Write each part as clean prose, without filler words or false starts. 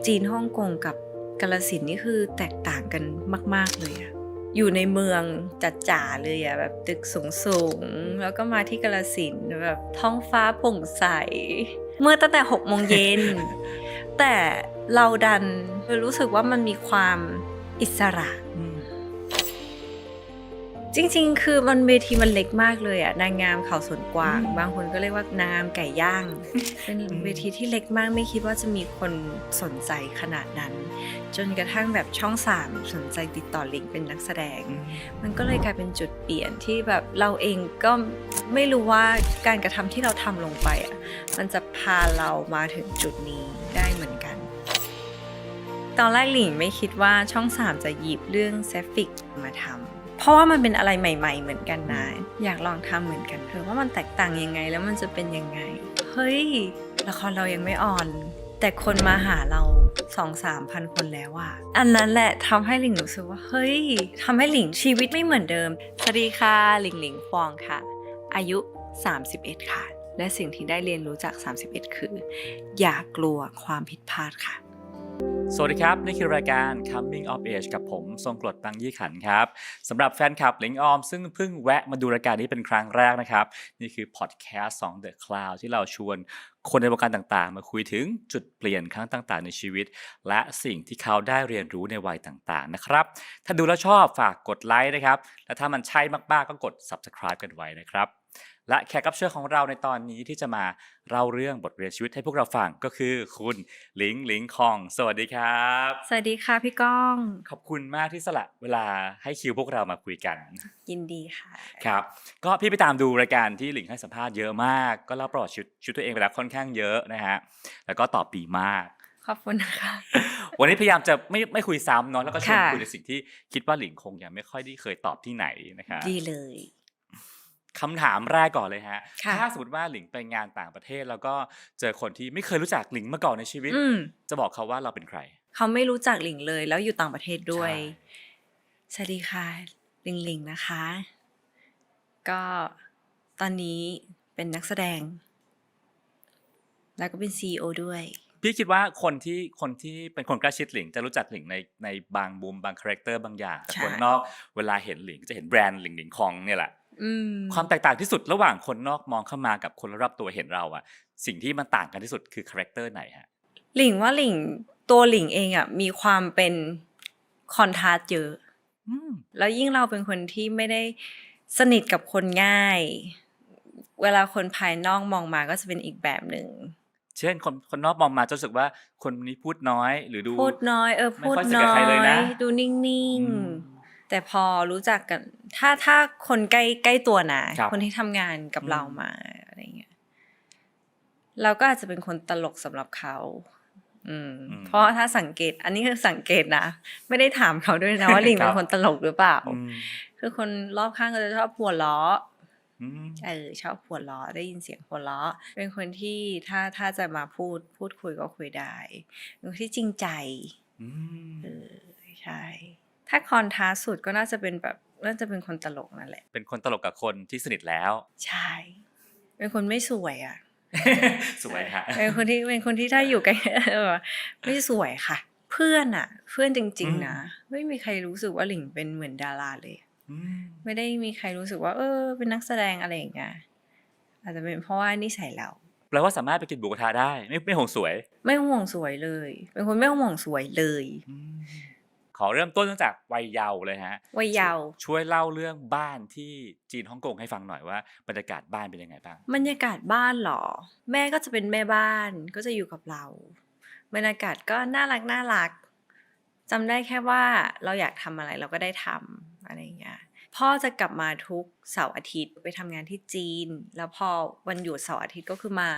จีนฮ่องกงกับกาฬสินธุ์นี่คือแตกต่างกันมากๆเลยอะอยู่ในเมืองจ๋าๆเลยอะแบบตึกสูงๆแล้วก็มาที่กาฬสินธุ์แบบท้องฟ้าโปร่งใสเมื่อตั้งแต่6 โมงเย็น แต่เราดันรู้สึกว่ามันมีความอิสระจริงๆคือมันเวทีมันเล็กมากเลยอะนางงามเขาสวนกวางบางคนก็เรียกว่านางงามไก่ย่าง เป็นเวทีที่เล็กมากไม่คิดว่าจะมีคนสนใจขนาดนั้นจนกระทั่งแบบช่อง3สนใจติดต่อหลิงเป็นนักแสดงมันก็เลยกลายเป็นจุดเปลี่ยนที่แบบเราเองก็ไม่รู้ว่าการกระทำที่เราทำลงไปอะมันจะพาเรามาถึงจุดนี้ได้เหมือนกันตอนแรกหลิงไม่คิดว่าช่อง3จะหยิบเรื่องแซฟิกมาทำเพราะว่ามันเป็นอะไรใหม่ๆเหมือนกันนะอยากลองทำเหมือนกันเถอะว่ามันแตกต่างยังไงแล้วมันจะเป็นยังไงเฮ้ยละครเรายังไม่ออนแต่คนมาหาเรา 2-3 พันคนแล้วอะอันนั้นแหละทำให้หลิงรู้สึกว่าเฮ้ยทำให้หลิงชีวิตไม่เหมือนเดิมสวัสดีค่ะหลิงฟองค่ะอายุ31ค่ะและสิ่งที่ได้เรียนรู้จาก31คืออย่ากลัวความผิดพลาดค่ะสวัสดีครับนี่คือรายการ Coming of Age กับผมทรงกรด ตังยี่ขันครับสำหรับแฟนคลับหลิงออมซึ่งเพิ่งแวะมาดูรายการนี้เป็นครั้งแรกนะครับนี่คือพอดแคสต์ของ The Cloud ที่เราชวนคนในวงการต่างๆมาคุยถึงจุดเปลี่ยนครั้งต่างๆในชีวิตและสิ่งที่เขาได้เรียนรู้ในวัยต่างๆนะครับถ้าดูแล้วชอบฝากกดไลค์นะครับและถ้ามันใช่มากๆก็กด Subscribe กันไว้นะครับและแขกรับเชิญของเราในตอนนี้ที่จะมาเล่าเรื่องบทเรียนชีวิตให้พวกเราฟังก็คือคุณหลิงคองสวัสดีครับสวัสดีค่ะพี่ก้องขอบคุณมากที่สละเวลาให้คิวพวกเรามาคุยกันยินดีค่ะครับก็พี่ไปตามดูรายการที่หลิงให้สัมภาษณ์เยอะมากก็เล่าประวัติชีวิตตัวเองไปแล้วค่อนข้างเยอะนะฮะแล้วก็ตอบดีมาก ขอบคุณนะคะ วันนี้พยายามจะไม่คุยซ้ำเนาะแล้วก็ชวน ค่ะ คุยในสิ่งที่คิดว่าหลิงคงยังไม่ค่อยได้เคยตอบที่ไหนนะครับ ดีเลย คำถามแรกก่อนเลยฮะ ค่ะ ถ้าสมมติว่าหลิงไปงานต่างประเทศแล้วก็เจอคนที่ไม่เคยรู้จักหลิงมาก่อนในชีวิต จะบอกเขาว่าเราเป็นใคร เขาไม่รู้จักหลิงเลยแล้วอยู่ต่างประเทศด้วย ใช่ สวัสดีค่ะหลิงนะคะ ก็ตอนนี้เป็นนักแสดง แล้วก็เป็น CEO ด้วย พี่คิดว่าคนที่เป็นคนใกล้ชิดหลิงจะรู้จักหลิงในบางมุมบางคาแรคเตอร์บางอย่างแต่ ใช่ คนนอกเวลาเห็นหลิงจะเห็นแบรนด์หลิงคองเนี่ยแหละ ม ความแตกต่างที่สุดระหว่างคนนอกมองเข้ามากับคนรอบตัวเห็นเราอะสิ่งที่มันต่างกันที่สุดคือคาแรคเตอร์ไหนฮะ หลิงว่าตัวหลิงเองอ่ะมีความเป็นคอนทราสต์เยอะ แล้วยิ่งเราเป็นคนที่ไม่ได้สนิทกับคนง่าย เวลาคนภายนอกมองมาก็จะเป็นอีกแบบหนึ่ง เช่นคนนอกมองมาจะรู้สึกว่าคนนี้พูดน้อยหรือดู พูดน้อยไม่ พูด ค่อยสนิท น้ กับ อ ใครเลยนะ ยดูนิ่ง อืม ๆแต่พอรู้จักกันถ้าคนใกล้ตัวนะ ครับ คนที่ทำงานกับ อืม เรามาอะไรเงี้ยเราก็อาจจะเป็นคนตลกสำหรับเขาเพราะถ้าสังเกตอันนี้คือสังเกตนะไม่ได้ถามเขาด้วยนะ ว่าหลิงเป็นคนตลกหรือเปล่า คือคนรอบข้างก็จะชอบหัวเราะ ชอบหัวเราะได้ยินเสียงหัวเราะเป็นคนที่ถ้าจะมาพูดคุยก็คุยได้เป็นคนที่จริงใจใช่ถ้าคอนทราสต์สุดก็น่าจะเป็นคนตลกนั่นแหละ เป็นคนตลกกับคนที่สนิทแล้ว ใช่เป็นคนไม่สวยอ่ะ สวยฮะ เป็นคนที่ถ้าอยู่ใกล้ ไม่สวยค่ะ เพื่อนจริงๆนะไม่มีใครรู้สึกว่าหลิงเป็นเหมือนดาราเลยไม่ได้มีใครรู้สึกว่าเป็นนักแสดงอะไรอย่างเงี้ยอาจจะเป็นเพราะว่านิสัยเรา แปลว่าสามารถไปกินหมูกระทะได้ไม่ห่วงสวย ไม่ห่วงสวยเลย เป็นคนไม่ห่วงสวยเลย ขอเริ่มต้นตั้งจากวัยเยาว์เลยฮะ วัยเยาว์ ช่วยเล่าเรื่องบ้านที่จีนฮ่องกงให้ฟังหน่อยว่าบรรยากาศบ้านเป็นยังไงบ้าง บรรยากาศบ้านเหรอ แม่ก็จะเป็นแม่บ้านก็จะอยู่กับเราบรรยากาศก็น่ารักจำได้แค่ว่าเราอยากทำอะไรเราก็ได้ทำอะไรอย่างเงี้ยพ่อจะกลับมาทุกเสาร์อาทิตย์ไปทำงานที่จีนแล้วพอวันหยุดเสาร์อาทิตย์ก็คือมา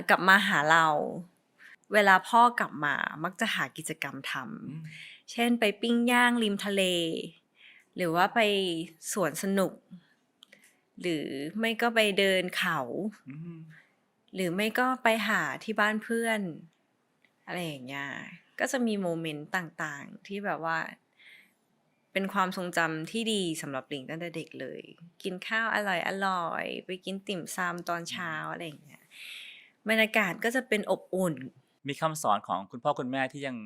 กลับมาหาเรา เวลาพ่อกลับมามักจะหากิจกรรมทำเช่นไปปิ้งย่างริมทะเลหรือว่าไปสวนสนุกหรือไม่ก็ไปเดินเขาหรือไม่ก็ไปหาที่บ้านเพื่อนอะไรอย่างเงี้ยก็จะมีโมเมนต์ต่างๆที่แบบว่าเป็นความทรงจำที่ดีสำหรับหลิงตั้งแต่เด็กเลยกินข้าวอร่อยไปกินติ่มซำตอนเช้าอะไรอย่างเงี้ยบรรยากาศก็จะเป็นอบอุ่น มีคำสอนของคุณพ่อคุณแม่ที่ยัง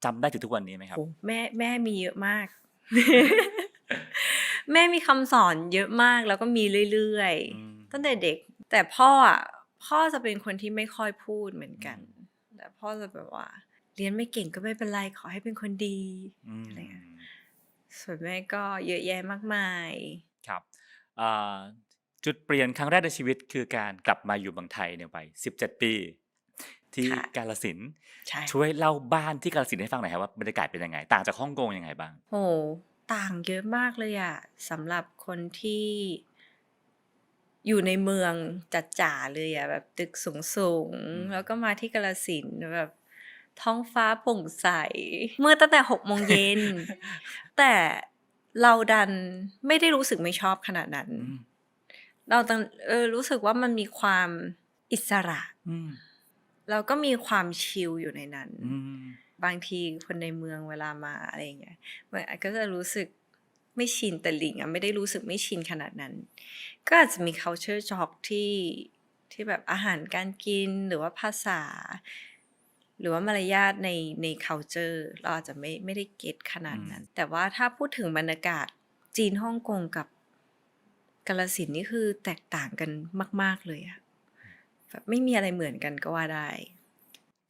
จำได้ถึงทุกวันนี้ไหมครับ โอ้แม่มีเยอะมาก แม่มีคำสอนเยอะมากแล้วก็มีเรื่อยๆตั้งแต่เด็กแต่พ่อจะเป็นคนที่ไม่ค่อยพูดเหมือนกันแต่พ่อจะแบบว่าเรียนไม่เก่งก็ไม่เป็นไรขอให้เป็นคนดีอะไรอย่างเงี้ยส่วนแม่ก็เยอะแยะมากมายครับจุดเปลี่ยนครั้งแรกในชีวิตคือการกลับมาอยู่เมืองไทยในวัย17 ปีที่กาฬสินธุ์ช่วยเล่าบ้านที่กาฬสินธุ์ให้ฟังหน่อยครับว่าบรรยากาศเป็นยังไงต่างจากฮ่องกงยังไงบ้างโอ้ต่างเยอะมากเลยอะสำหรับคนที่อยู่ในเมืองจ๋าๆเลยอะแบบตึกสูงๆแล้วก็มาที่กาฬสินธุ์แบบท้องฟ้าโปร่งใสเมื่อตั้งแต่18:00 นแต่เราดันไม่ได้รู้สึกไม่ชอบขนาดนั้นเรารู้สึกว่ามันมีความอิสระแล้วก็มีความชิลอยู่ในนั้นบางทีคนในเมืองเวลามาอะไรอย่างเงี้ยมันก็จะรู้สึกไม่ชินแต่หลิงไม่ได้รู้สึกไม่ชินขนาดนั้นก็อาจจะมี culture shock ที่แบบอาหารการกินหรือว่าภาษาหรือว่ามารยาทใน culture เราอาจจะไม่ได้เก็ตขนาดนั้นแต่ว่าถ้าพูดถึงบรรยากาศจีนฮ่องกงกับกาฬสินธุ์นี่คือแตกต่างกันมากๆเลยอะแบบไม่มีอะไรเหมือนกันก็ว่าได้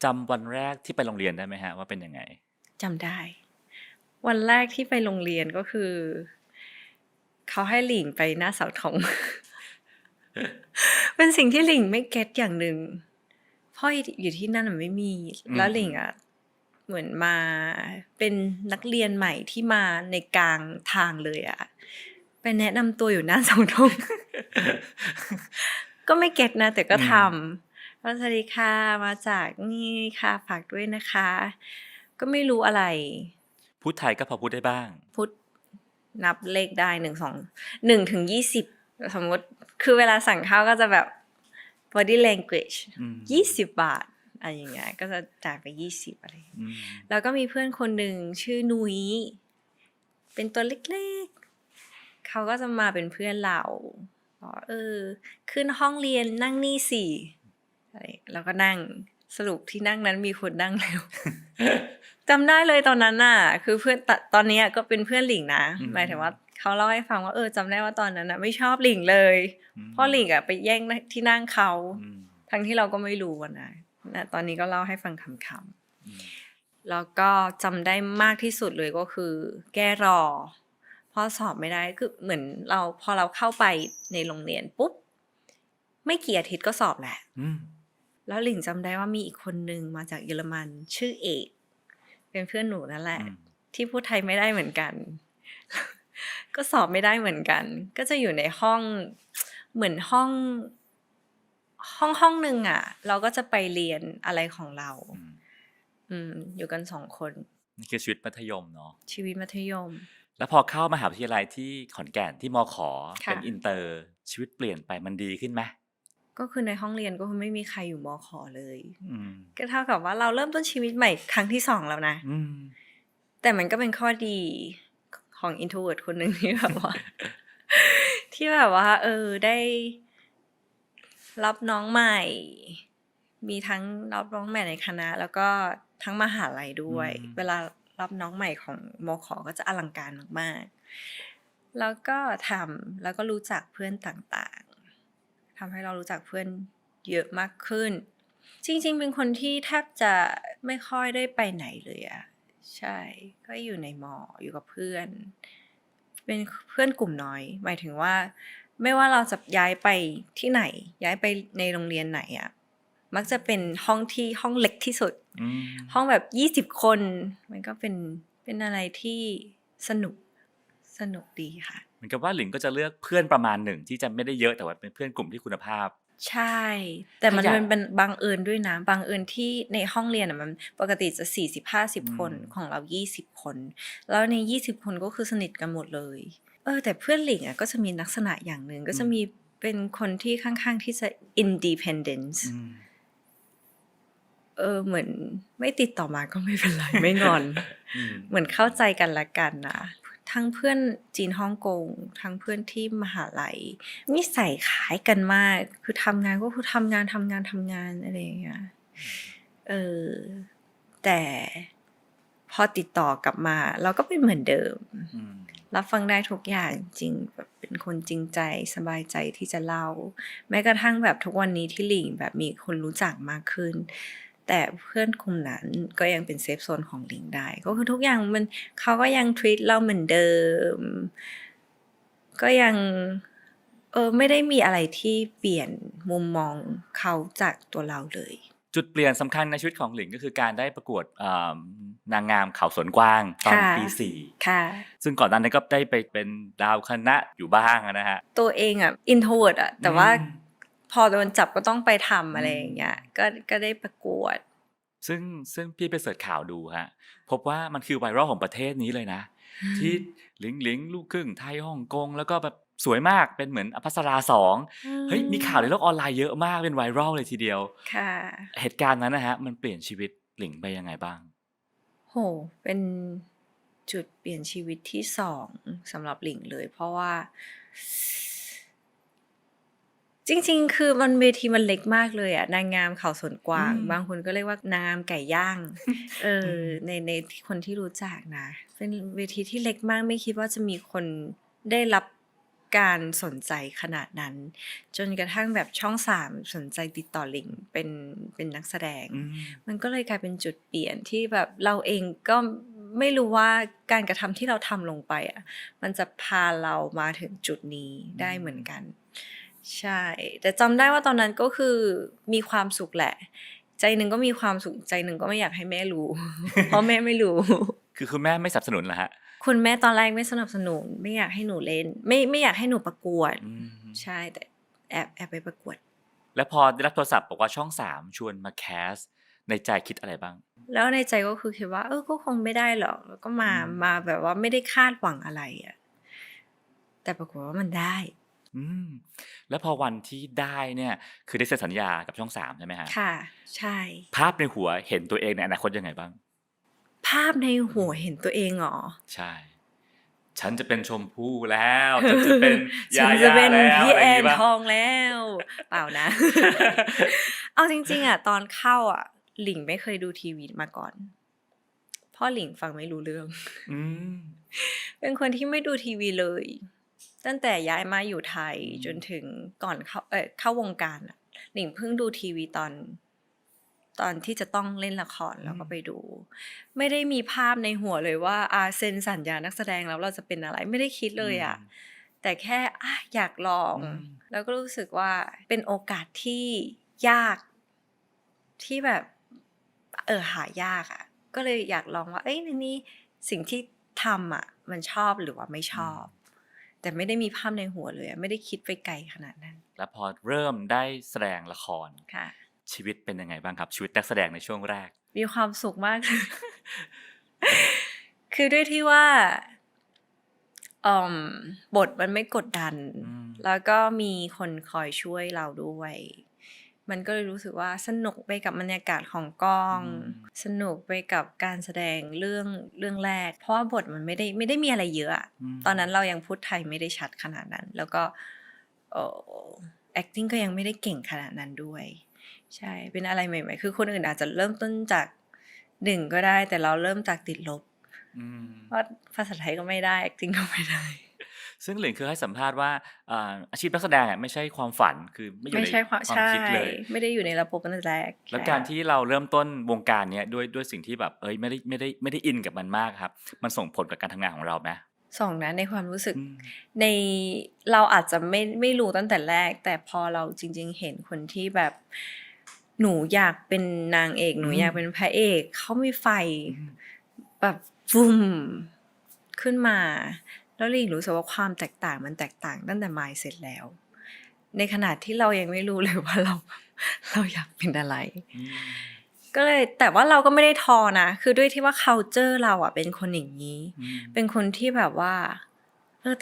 จำวันแรกที่ไปโรงเรียนได้ไหมฮะว่าเป็นยังไงจำได้วันแรกที่ไปโรงเรียนก็คือเขาให้หลิงไปหน้าเสาธง เป็นสิ่งที่หลิงไม่เก็ตอย่างหนึ่งพ่ออยู่ที่นั่นไม่มีแล้วหลิงเหมือนมาเป็นนักเรียนใหม่ที่มาในกลางทางเลยไปแนะนำตัวอยู่หน้าเสาธง ก็ไม่เก็ตนะแต่ก็ทำสวัสดีค่ะมาจากนี่ค่ะฝากด้วยนะคะก็ไม่รู้อะไรพูดไทยก็พอพูดได้บ้างพูดนับเลขได้1 ถึง 20สมมติคือเวลาสั่งข้าวก็จะแบบ body language 20 บาทอะไรอย่างเงี้ยก็จะจ่ายไป20อะไรแล้วก็มีเพื่อนคนหนึ่งชื่อนุ้ยเป็นตัวเล็กๆเขาก็จะมาเป็นเพื่อนเราขึ้นห้องเรียนนั่งนี่สิแล้วก็นั่งสรุปที่นั่งนั้นมีคนนั่งแล้ว จำได้เลยตอนนั้นน่ะคือเพื่อนตอนนี้ก็เป็นเพื่อนหลิงนะหมายถึงว่าเขาเล่าให้ฟังว่าจำได้ว่าตอนนั้นน่ะไม่ชอบหลิงเลยเพราะหลิงไปแย่งที่นั่งเขาทั้งที่เราก็ไม่รู้นะตอนนี้ก็เล่าให้ฟังคำๆแล้วก็จำได้มากที่สุดเลยก็คือแก้รอพอสอบไม่ได้คือเหมือนพอเราเข้าไปในโรงเรียนปุ๊บไม่กี่อาทิตย์ก็สอบแหละแล้วหลิงจำได้ว่ามีอีกคนนึงมาจากเยอรมันชื่อเอกเป็นเพื่อนหนูนั่นแหละที่พูดไทยไม่ได้เหมือนกันก็สอบไม่ได้เหมือนกันก็จะอยู่ในห้องเหมือนห้องนึงเราก็จะไปเรียนอะไรของเราอยู่กัน2 คนนี่คือชีวิตมัธยมเนาะชีวิตมัธยมแล้วพอเข้ามหาวิทยาลัยที่ขอนแก่นที่มข.เป็นอินเตอร์ชีวิตเปลี่ยนไปมันดีขึ้นไหมก็คือในห้องเรียนก็คือไม่มีใครอยู่มข.เลยก็เท่ากับว่าเราเริ่มต้นชีวิตใหม่ครั้งที่2แล้วนะแต่มันก็เป็นข้อดีของ introvert คนหนึ่งที่แบบว่า ที่แบบว่าได้รับน้องใหม่มีทั้งรับน้องใหม่ในคณะแล้วก็ทั้งมหาลัยด้วยเวลารับน้องใหม่ของมข.ก็จะอลังการมากๆแล้วก็แล้วก็รู้จักเพื่อนต่างๆทำให้เรารู้จักเพื่อนเยอะมากขึ้นจริงๆเป็นคนที่แทบจะไม่ค่อยได้ไปไหนเลยใช่ก็อยู่ในม.อยู่กับเพื่อนเป็นเพื่อนกลุ่มน้อยหมายถึงว่าไม่ว่าเราจะย้ายไปที่ไหนย้ายไปในโรงเรียนไหนมักจะเป็นห้องเล็กที่สุดห้องแบบ20 คนมันก็เป็นอะไรที่สนุกดีค่ะเหมือนกับว่าหลิงก็จะเลือกเพื่อนประมาณหนึ่งที่จะไม่ได้เยอะแต่ว่าเป็นเพื่อนกลุ่มที่คุณภาพใช่แต่มันเป็นบังเอิญด้วยนะบังเอิญที่ในห้องเรียนมันปกติจะ40-50 คนของเรา20 คนแล้วใน20 คนก็คือสนิทกันหมดเลยแต่เพื่อนหลิงก็จะมีลักษณะอย่างนึงก็จะมีเป็นคนที่ค่อนข้างที่จะ independenceเหมือนไม่ติดต่อมาก็ไม่เป็นไรไม่งอน เหมือนเข้าใจกันละกันนะทั้งเพื่อนจีนฮ่องกงทั้งเพื่อนที่มหาลัยนิสัยคล้ายกันมากคือทำงานก็คือทำงานอะไรอย่างเงี้ย เออ แต่พอติดต่อกลับมาเราก็เป็นเหมือนเดิม อืม รับฟังได้ทุกอย่างจริงแบบเป็นคนจริงใจสบายใจที่จะเล่า แม้กระทั่งแบบทุกวันนี้ที่หลิงแบบมีคนรู้จักมากขึ้น แต่เพื่อนกลุ่มนั้นก็ยังเป็นเซฟโซนของหลิงได้ ก็คือทุกอย่างมันเขาก็ยัง treat เราเหมือนเดิม ก็ยังไม่ได้มีอะไรที่เปลี่ยนมุมมองเขาจากตัวเราเลย จุดเปลี่ยนสำคัญในชีวิตของหลิงก็คือการได้ประกวดนางงามเขาสวนกวางตอน ค่ะ ปี ค่ะ 4 ซึ่งก่อนหน้านั้นก็ได้ไปเป็นดาวคณะอยู่บ้างนะฮะ ตัวเองอ่ะ introvert อ่ะ แต่ว่า อืม พอโดนจับก็ต้องไปทำอะไร อืม อย่างเงี้ย ก็ได้ประกวด ซึ่งพี่ไปเสิร์ชข่าวดูฮะ พบว่ามันคือไวรัลของประเทศนี้เลยนะ ที่หลิงลูกครึ่งไทยฮ่องกงแล้วก็แบบสวยมากเป็นเหมือนอภัสราสองเฮ้ยมีข่าวในโลกออนไลน์เยอะมากเป็นไวรัลเลยทีเดียว ค่ะ เหตุการณ์นั้นนะฮะมันเปลี่ยนชีวิตหลิงไปยังไงบ้าง โห เป็นจุดเปลี่ยนชีวิตที่2สำหรับหลิงเลย เพราะว่า จริงๆ คือมันเวทีมันเล็กมากเลยอะนางงามเขาสวนกวาง บางคนก็เรียกว่านางงามไก่ย่าง ในคนที่รู้จักนะ เป็นเวทีที่เล็กมากไม่คิดว่าจะมีคนได้รับการสนใจขนาดนั้น จนกระทั่งแบบช่อง3สนใจติดต่อหลิงเป็นนักแสดง มันก็เลยกลายเป็นจุดเปลี่ยนที่แบบเราเองก็ไม่รู้ว่าการกระทำที่เราทำลงไปอ่ะมันจะพาเรามาถึงจุดนี้ได้เหมือนกัน ใช่ แต่จำได้ว่าตอนนั้นก็คือมีความสุขแหละ ใจหนึ่งก็มีความสุขใจหนึ่งก็ไม่อยากให้แม่รู้ เพราะแม่ไม่รู้ คือคุณแม่ไม่สนับสนุนเหรอฮะ คุณแม่ตอนแรกไม่สนับสนุนไม่อยากให้หนูเล่น ไม่อยากให้หนูประกวด ใช่แต่แอบไปประกวด แล้วพอได้รับโทรศัพท์บอกว่าช่อง3ชวนมาแคสในใจคิดอะไรบ้าง แล้วในใจก็คือคิดว่าก็คงไม่ได้หรอกแล้วก็มาแบบว่าไม่ได้คาดหวังอะไรอ่ะแต่ปรากฏว่ามันได้ แล้วพอวันที่ได้เนี่ยคือได้เซ็นสัญญากับช่อง3ใช่ไหมฮะ ค่ะ ใช่ ภาพในหัวเห็นตัวเองในอนาคตยังไงบ้าง ภาพในหัวเห็นตัวเองเหรอ ใช่ ฉันจะเป็นชมพู่แล้ว ฉันจะเป็น ฉั ยาน จะ ย่า เป็น แล้ว พี่ อะไร แอ อย่าง น งี้ป่ะ ทองแล้ว เปล่านะ เอาจริงๆอ่ะตอนเข้าอ่ะ หลิงไม่เคยดูทีวีมาก่อนเพ่อหลิงฟังไม่รู้เรื่อง อืม เป็นคนที่ไม่ดูทีวีเลย ตั้งแต่ย้ายมาอยู่ไทยจนถึงก่อนเข้าวงการอ่ะ หลิงเพิ่งดูทีวีตอนที่จะต้องเล่นละครแล้วก็ไปดู ไม่ได้มีภาพในหัวเลยว่าเซ็นสัญญานักแสดงแล้วเราจะเป็นอะไรไม่ได้คิดเลยอ่ะ แต่แค่อยากลอง แล้วก็รู้สึกว่าเป็นโอกาสที่ยากที่แบบหายากอ่ะ ก็เลยอยากลองว่าในนี้สิ่งที่ทำอ่ะมันชอบหรือว่าไม่ชอบ แต่ไม่ได้มีภาพในหัวเลยไม่ได้คิดไปไกลขนาดนั้น แล้วพอเริ่มได้แสดงละคร ค่ะ ชีวิตเป็นยังไงบ้างครับ ชีวิตนักแสดงในช่วงแรก มีความสุขมาก คือด้วยที่ว่าบทมันไม่กดดัน แล้วก็มีคนคอยช่วยเราด้วย มันก็เลยรู้สึกว่าสนุกไปกับบรรยากาศของกอง สนุกไปกับการแสดงเรื่องแรก เพราะว่าบทมันไม่ได้มีอะไรเยอะอะตอนนั้นเรายังพูดไทยไม่ได้ชัดขนาดนั้น แล้วก็acting ก็ยังไม่ได้เก่งขนาดนั้นด้วย ใช่ เป็นอะไรใหม่ๆ คือคนอื่นอาจจะเริ่มต้นจาก1ก็ได้ แต่เราเริ่มจากติดลบ เพราะภาษาไทยก็ไม่ได้ acting ก็ไม่ได้ ซึ่งหลิงเคยให้สัมภาษณ์ว่าอาชีพนักแสดงไม่ใช่ความฝันคือไม่อยู่ ไม่ ใน ใช่ความ ความคิดเลย ไม่ได้อยู่ในระบบตั้งแต่แรก แล้วการที่เราเริ่มต้นวงการเนี้ยด้วยสิ่งที่แบบไม่ได้อินกับมันมากครับ มันส่งผลกับการทำงานของเราไหม ส่งนะในความรู้สึกในเราอาจจะไม่รู้ตั้งแต่แรก แต่พอเราจริงๆเห็นคนที่แบบหนูอยากเป็นนางเอกหนูอยากเป็นพระเอกเขามีไฟแบบฟุ่มขึ้นมาแล้วหลิงรู้สึกว่าความแตกต่างมันแตกต่างตั้งแต่ mindset แล้ว ในขณะที่เรายังไม่รู้เลยว่าเราอยากเป็นอะไร ก็เลยแต่ว่าเราก็ไม่ได้ท้อนะคือด้วยที่ว่า culture เราอ่ะเป็นคนอย่างนี้ เป็นคนที่แบบว่า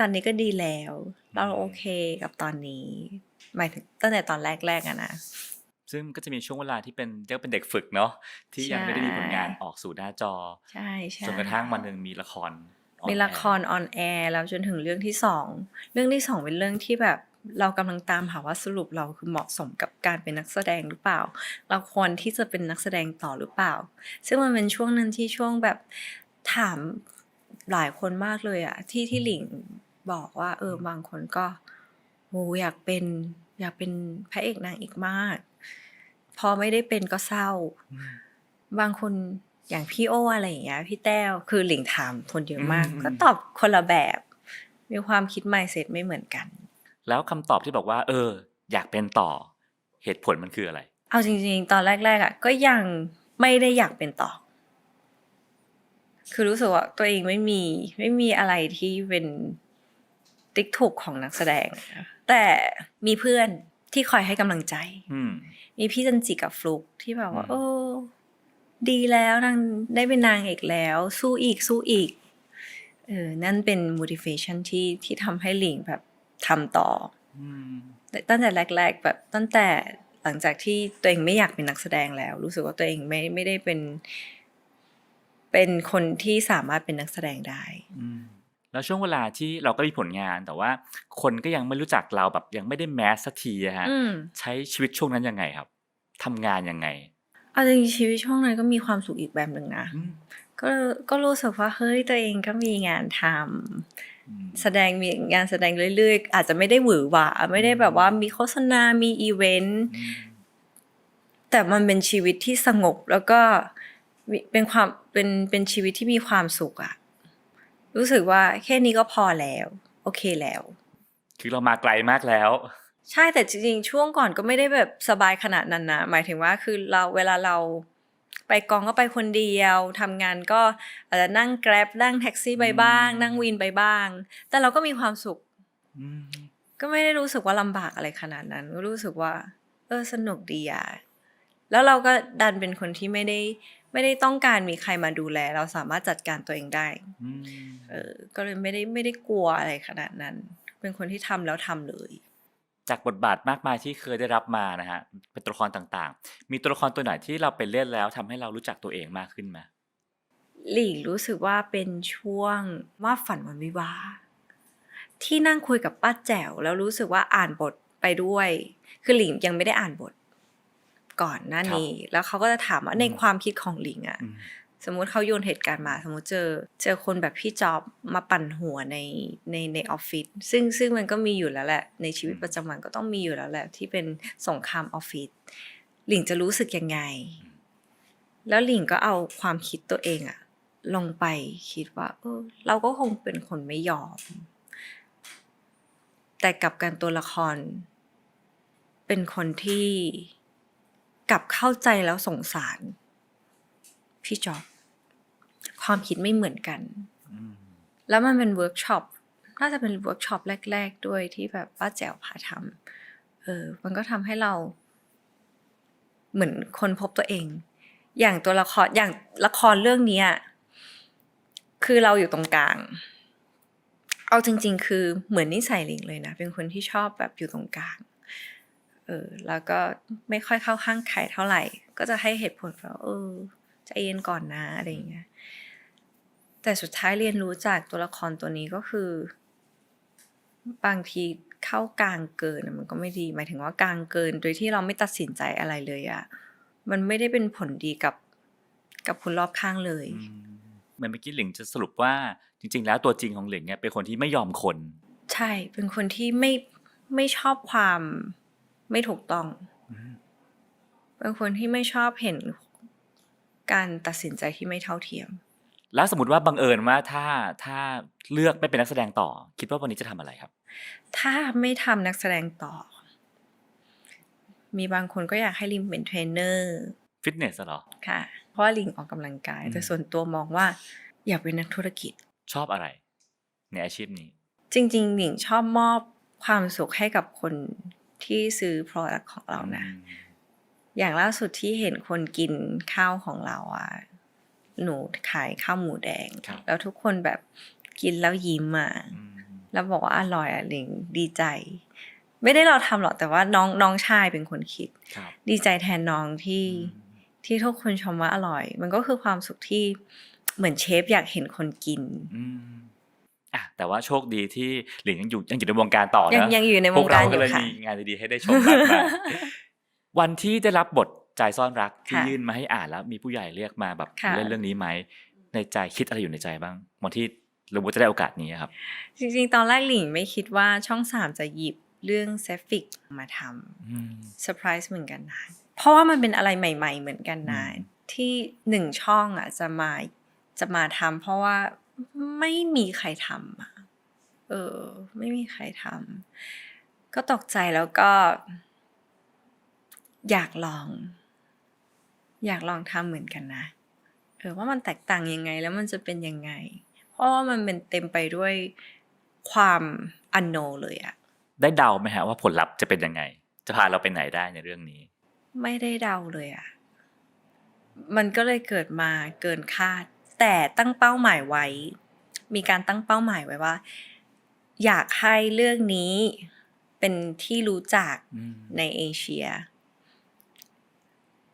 ตอนนี้ก็ดีแล้ว เราโอเคกับตอนนี้หมายถึงตั้งแต่ตอนแรกๆอะนะ ซึ่งก็จะมีช่วงเวลาที่เป็นเรียกว่าเป็นเด็กฝึกเนาะที่ยังไม่ได้มีผลงานออกสู่หน้าจอ ใช่ๆ จนกระทั่งวันหนึ่งมีละคร มีละครออนแอร์แล้วจนถึงเรื่องที่2เป็นเรื่องที่แบบ เรากำลังตามหาว่าสรุปเราคือเหมาะสมกับการเป็นนักแสดงหรือเปล่า เราควรที่จะเป็นนักแสดงต่อหรือเปล่า ซึ่งมันเป็นช่วงนั้นที่ช่วงแบบถามหลายคนมากเลยอะที่หลิงบอกว่าบางคนก็โหอยากเป็นพระเอกนางเอกมากพอไม่ได้เป็นก็เศร้าบางคนอย่างพี่โออะไรอย่างเงี้ยพี่แต้วคือหลิงถามคนเยอะมากก็ตอบคนละแบบมีความคิด mindset ไม่เหมือนกันแล้วคำตอบที่บอกว่าอยากเป็นต่อเหตุผลมันคืออะไรเอาจริงๆตอนแรกๆอ่ะก็ยังไม่ได้อยากเป็นต่อคือรู้สึกว่าตัวเองไม่มีอะไรที่เป็นติ๊กถูกของนักแสดงแต่มีเพื่อนที่คอยให้กำลังใจมีพี่จันจิกับฟลุกที่แบบว่าดีแล้วนางได้เป็นนางเอกแล้วสู้อีกนั่นเป็น motivation ที่ทำให้หลิงแบบทำต่อตั้งแต่แรกๆแบบตั้งแต่หลังจากที่ตัวเองไม่อยากเป็นนักแสดงแล้วรู้สึกว่าตัวเองไม่ได้เป็นคนที่สามารถเป็นนักแสดงได้แล้วช่วงเวลาที่เราก็มีผลงานแต่ว่าคนก็ยังไม่รู้จักเราแบบยังไม่ได้แมสสักทีฮะใช้ชีวิตช่วงนั้นยังไงครับทำงานยังไงเอาจริงๆชีวิตช่วงนั้นก็มีความสุขอีกแบบหนึ่งนะก็รู้สึกว่าเฮ้ยตัวเองก็มีงานทำมีงานแสดงเรื่อยๆอาจจะไม่ได้หวือหวาไม่ได้แบบว่ามีโฆษณามีอีเวนต์แต่มันเป็นชีวิตที่สงบแล้วก็เป็นชีวิตที่มีความสุขอะรู้สึกว่าแค่นี้ก็พอแล้วโอเคแล้วคือเรามาไกลมากแล้วใช่แต่จริงๆช่วงก่อนก็ไม่ได้แบบสบายขนาดนั้นนะหมายถึงว่าคือเวลาเราไปกองก็ไปคนเดียวทำงานก็อาจจะนั่งแกร็บนั่งแท็กซี่ไปบ้างนั่งวินไปบ้างแต่เราก็มีความสุขก็ไม่ได้รู้สึกว่าลำบากอะไรขนาดนั้นก็รู้สึกว่าสนุกดีอ่ะแล้วเราก็ดันเป็นคนที่ไม่ได้ต้องการมีใครมาดูแลเราสามารถจัดการตัวเองได้ก็เลยไม่ได้กลัวอะไรขนาดนั้นเป็นคนที่ทำแล้วทำเลยจากบทบาทมากมายที่เคยได้รับมานะฮะเป็นตัวละครต่างๆมีตัวละครตัวไหนที่เราไปเล่นแล้วทำให้เรารู้จักตัวเองมากขึ้นไหมหลีรู้สึกว่าเป็นช่วงว่าฝันวันวิวาที่นั่งคุยกับป้าแจ๋วแล้วรู้สึกว่าอ่านบทไปด้วยคือหลิงยังไม่ได้อ่านบทก่อนหน้านี้แล้วเขาก็จะถามว่าในความคิดของหลิงอะสมมุติเขาโยนเหตุการณ์มาสมมุติเจอคนแบบพี่จ๊อบมาปั่นหัวในออฟฟิศซึ่งมันก็มีอยู่แล้วแหละในชีวิตประจำวันก็ต้องมีอยู่แล้วแหละที่เป็นสงครามออฟฟิศหลิงจะรู้สึกยังไงแล้วหลิงก็เอาความคิดตัวเองอะลงไปคิดว่าเราก็คงเป็นคนไม่ยอมแต่กลับกันตัวละครเป็นคนที่กลับเข้าใจแล้วสงสารพี่จ๊อบความคิดไม่เหมือนกันแล้วมันเป็นเวิร์กช็อปน่าจะเป็นเวิร์กช็อปแรกๆด้วยที่แบบป้าแจ๋วพาทำมันก็ทำให้เราเหมือนคนพบตัวเองอย่างตัวละครอย่างละครเรื่องนี้คือเราอยู่ตรงกลางเอาจริงๆคือเหมือนนิสัยหลิงเลยนะเป็นคนที่ชอบแบบอยู่ตรงกลางแล้วก็ไม่ค่อยเข้าข้างใครเท่าไหร่ก็จะให้เหตุผลว่าใจเย็นก่อนนะอะไรอย่างเงี้ยแต่สุดท้ายเรียนรู้จากตัวละครตัวนี้ก็คือบางทีเข้ากลางเกินมันก็ไม่ดีหมายถึงว่ากลางเกินโดยที่เราไม่ตัดสินใจอะไรเลยมันไม่ได้เป็นผลดีกับคนรอบข้างเลยเหมือนเมื่อกี้หลิงจะสรุปว่าจริงๆแล้วตัวจริงของหลิงเนี่ยเป็นคนที่ไม่ยอมคนใช่เป็นคนที่ไม่ชอบความไม่ถูกต้องเป็นคนที่ไม่ชอบเห็นการตัดสินใจที่ไม่เท่าเทียมแล้วสมมติว่าบังเอิญว่าถ้าเลือกไม่เป็นนักแสดงต่อคิดว่าวันนี้จะทำอะไรครับถ้าไม่ทำนักแสดงต่อมีบางคนก็อยากให้ลิงเป็นเทรนเนอร์ฟิตเนสเหรอค่ะเพราะว่าลิงออกกำลังกายแต่ส่วนตัวมองว่าอยากเป็นนักธุรกิจชอบอะไรในอาชีพนี้จริงๆลิงชอบมอบความสุขให้กับคนที่ซื้อ product ของเรานะอย่างล่าสุดที่เห็นคนกินข้าวของเราหนูขายข้าวหมูแดงแล้วทุกคนแบบกินแล้วยิ้มแล้วบอกว่าอร่อยหลิงดีใจไม่ได้เราทำหรอกแต่ว่าน้องชายเป็นคนคิดดีใจแทนน้องที่ทุกคนชมว่าอร่อยมันก็คือความสุขที่เหมือนเชฟอยากเห็นคนกิน แต่ว่าโชคดีที่หลิงยังอยู่ในวงการต่อ ยัง นะ ยังอยู่ใน พ ว ว ง ก กา เรา รอ ก็ ยู่ เลย ค่ะ มีงานดีๆให้ได้ชมมากมาย วันที่ได้รับบทใจซ่อนรักที่ ค่ะ ยื่นมาให้อ่านแล้วมีผู้ใหญ่เรียกมาแบบ ค่ะ เล่นเรื่องนี้ไหมในใจคิดอะไรอยู่ในใจบ้างวันที่รู้ว่าจะได้โอกาสนี้อะครับ จริงๆ ตอนแรกหลิงไม่คิดว่าช่อง 3 จะหยิบเรื่องเซฟิกมาท อืม ำเซอร์ไพรส์เหมือนกันนะ เพราะว่ามันเป็นอะไรใหม่ๆ เหมือนกันนะ อืม ที่หนึ่งช่องอ่ะจะมาทำเพราะว่าไม่มีใครทำอะไม่มีใครทำก็ตกใจแล้วก็อยากลองทำเหมือนกันนะว่ามันแตกต่างยังไงแล้วมันจะเป็นยังไง เพราะว่ามันเป็นเต็มไปด้วยความอันโนเลยอะ ได้เดาไหมฮะว่าผลลัพธ์จะเป็นยังไง จะพาเราไปไหนได้ในเรื่องนี้ ไม่ได้เดาเลยอะมันก็เลยเกิดมาเกินคาด แต่ตั้งเป้าหมายไว้ มีการตั้งเป้าหมายไว้ว่า อยากให้เรื่องนี้เป็นที่รู้จัก อืม ในเอเชีย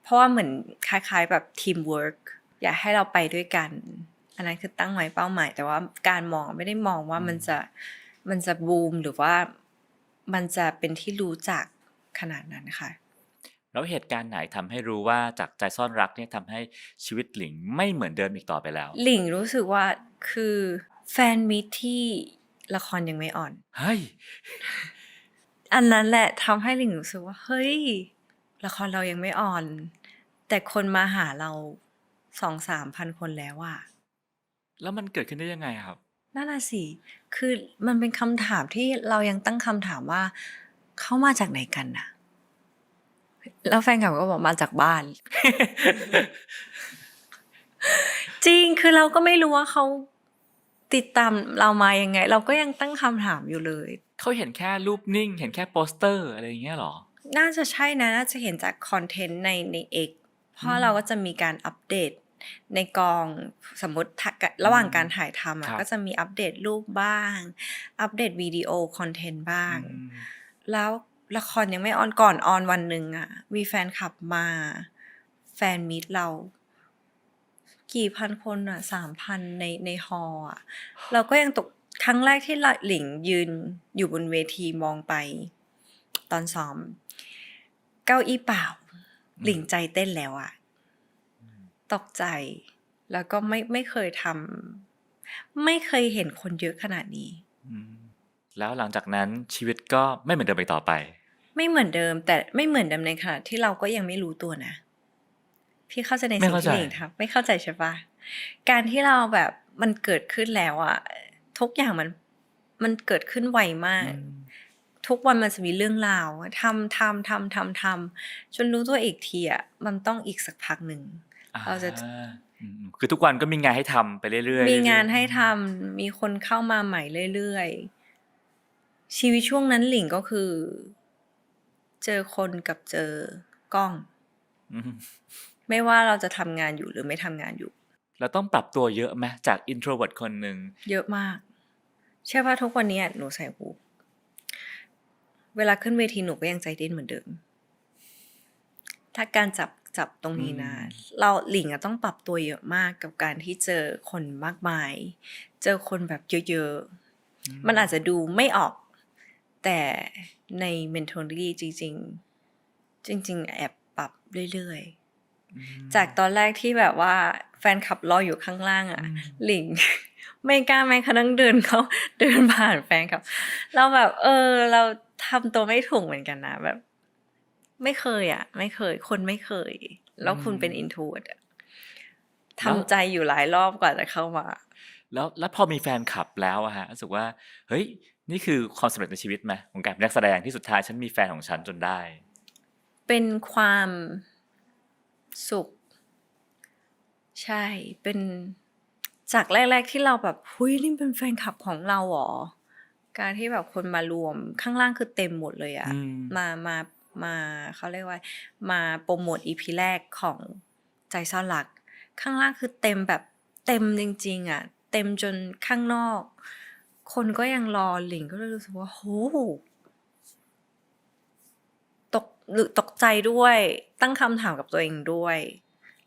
เพราะว่าเหมือนคล้ายๆแบบทีมเวิร์กอยากให้เราไปด้วยกัน อันนั้นคือตั้งไว้เป้าหมาย แต่ว่าการมองไม่ได้มองว่ามันจะบูมหรือว่ามันจะเป็นที่รู้จักขนาดนั้นค่ะ แล้วเหตุการณ์ไหนทำให้รู้ว่าจากใจซ่อนรักเนี่ยทำให้ชีวิตหลิงไม่เหมือนเดิมอีกต่อไปแล้ว หลิงรู้สึกว่าคือแฟนมิตรที่ละครยังไม่ออน เฮ้ย อันนั้นแหละทำให้หลิงรู้สึกว่าเฮ้ยละครเรายังไม่ออน แต่คนมาหาเรา 2-3 พันคนแล้วอะ แล้วมันเกิดขึ้นได้ยังไงครับ นั่นน่ะสิคือมันเป็นคำถามที่เรายังตั้งคำถามว่าเขามาจากไหนกันน่ะ แล้วแฟนคลับก็บอกมาจากบ้าน จริงคือเราก็ไม่รู้ว่าเขาติดตามเรามายังไง เราก็ยังตั้งคำถามอยู่เลย เขาเห็นแค่รูปนิ่ง เห็นแค่โปสเตอร์อะไรอย่างเงี้ยเหรอ น่าจะใช่นะน่าจะเห็นจากคอนเทนต์ใน X เพราะเราก็จะมีการอัปเดตในกองสมมติระหว่างการถ่ายทำ ครับ ก็จะมีอัปเดตรูปบ้าง อัปเดตวิดีโอคอนเทนต์บ้าง อืม แล้วละครยังไม่ออนก่อนออนวันหนึ่งอ่ะมีแฟนคลับมาแฟนมีตเรากี่พันคนอ่ะ 3,000 ในฮอลล์อ่ะ เราก็ยังตกครั้งแรกที่หลิงยืนอยู่บนเวทีมองไปตอนซ้อมเก้าอี้เปล่าหลิงใจเต้นแล้วอ่ะตกใจแล้วก็ไม่เคยทำไม่เคยเห็นคนเยอะขนาดนี้ อืมแล้วหลังจากนั้นชีวิตก็ไม่เหมือนเดิมอีกต่อไป ไม่เหมือนเดิมแต่ไม่เหมือนเดิมในขณะที่เราก็ยังไม่รู้ตัวนะพี่เข้าใจใน ไม่ สิ่ง เข้าใจ ที่หลิงทำไม่เข้าใจใช่ปะการที่เราแบบมันเกิดขึ้นแล้วอะทุกอย่างมันเกิดขึ้นไวมาก ทุกวันมันจะมีเรื่องราวทำจนรู้ตัวอีกทีอะมันต้องอีกสักพักหนึ่งเราจะ คือทุกวันก็มีงานให้ทำไปเรื่อยๆ มีงานให้ทำมีคนเข้ามาใหม่เรื่อยๆชีวิตช่วงนั้นหลิงก็คือเจอคนกับเจอกล้อง อืม ไม่ว่าเราจะทำงานอยู่หรือไม่ทำงานอยู่ เราต้องปรับตัวเยอะไหมจาก introvert คนหนึ่ง เยอะมาก เชื่อว่าทุกวันนี้หนูใส่หูเวลาขึ้นเวทีหนูก็ยังใจเต้นเหมือนเดิม ถ้าการจับตรงนี้นะเราหลิงต้องปรับตัวเยอะมากกับการที่เจอคนมากมาย เจอคนแบบเยอะๆมันอาจจะดูไม่ออก แต่ใน mentality จริงแอบปรับเรื่อยๆจากตอนแรกที่แบบว่าแฟนคลับรออยู่ข้างล่างอะหลิง ไม่กล้าแม้กระทั่งเดินผ่านแฟนคลับเราแบบเราทำตัวไม่ถูกเหมือนกันนะแบบไม่เคยคนไม่เคยแล้วคุณเป็น introvert อะทำใจอยู่หลายรอบกว่าจะเข้ามา แล้วพอมีแฟนคลับแล้วอะฮะรู้สึกว่าเฮ้ยนี่คือความสำเร็จในชีวิตไหมของการเป็นนักแสดงที่สุดท้ายฉันมีแฟนของฉันจนได้ เป็นความสุขใช่เป็นจากแรกๆที่เราแบบหุ้ยนี่เป็นแฟนคลับของเราเหรอการที่แบบคนมารวมข้างล่างคือเต็มหมดเลยอะมาเขาเรียกว่ามาโปรโมท EP แรกของใจซ่อนรักข้างล่างคือเต็มแบบเต็มจริงๆอะเต็มจนข้างนอกคนก็ยังรอหลิงก็เลยรู้สึกว่าโหตกใจด้วยตั้งคำถามกับตัวเองด้วย